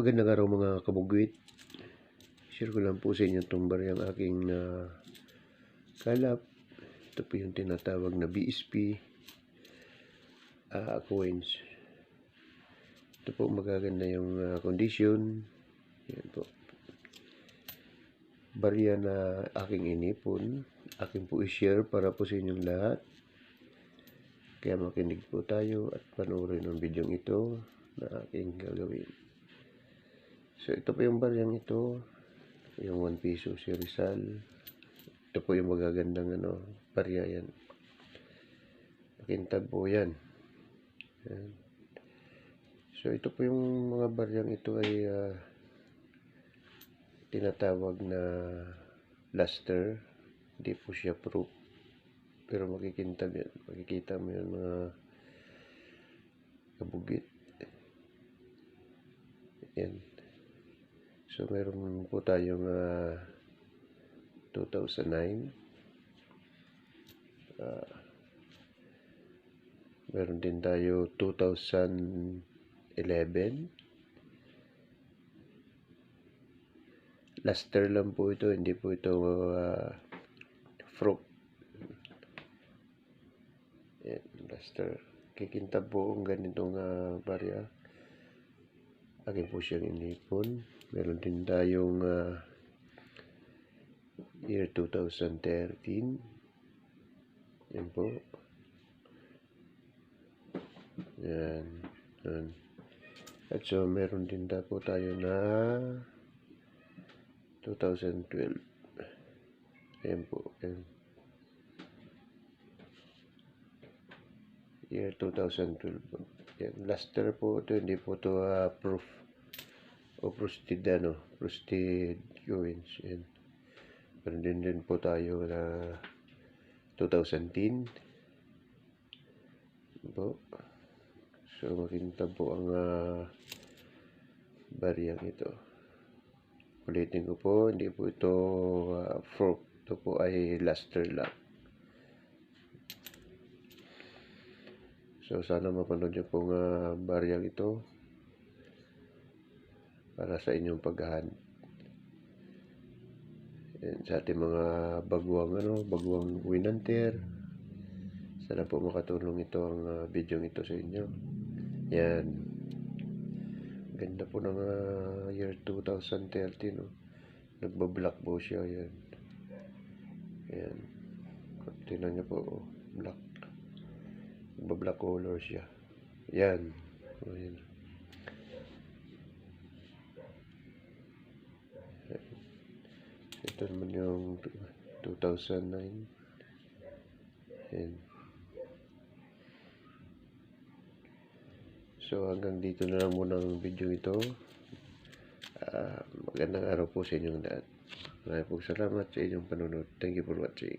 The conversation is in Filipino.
Magandang araw mga kabugwit. Share ko lang po sa inyo itong baryang aking kalap. Ito po yung tinatawag na BSP coins. Ito po magaganda yung condition. Yan po. Barya na aking inipon. Aking po i-share para po sa inyong lahat. Kaya makinig po tayo at panoorin ang video ito na aking gagawin. So, ito po yung baryang ito. Yung 1 piso si Rizal. Ito po yung magagandang barya yan. Makintab po yan. Yan. So, ito po yung mga baryang ito ay tinatawag na luster. Hindi po siya proof. Pero makikintab yan. Makikita mo yan mga kabugit. Yan. So, meron po tayong 2009. Meron din tayo 2011. Luster lang po ito. Hindi po ito fruit. Yan, luster. Kikintab po ang ganitong barya. Akin po siyang inipon. Meron din tayong year 2013. Yan po. Yan. Yan. At so, meron din po tayo na 2012. Yan po. Yan. Year 2012. Yan. Luster po ito. Hindi po ito proof o frosted coins. Yan. Meron din po tayo na 2010 po. So makintab po ang baryang ito. Ulitin ko po, hindi po ito fruit. Ito po ay luster lang. So sana mapanood nyo pong baryang ito para sa inyong paghahanap. Sa ating mga baguang winanter. Sana po makatulong ito ang video ito sa inyo. Yan. Ganda po ng year 2013. Nagbablock po siya. Yan. Yan. Tingnan nyo po. Black. Nagbablock color siya. Yan. Yan. Ito naman yung 2009. Yan. So hanggang dito na lang muna ang video ito. Magandang araw po sa inyong lahat. Maraming po salamat sa inyong panunod. Thank you for watching.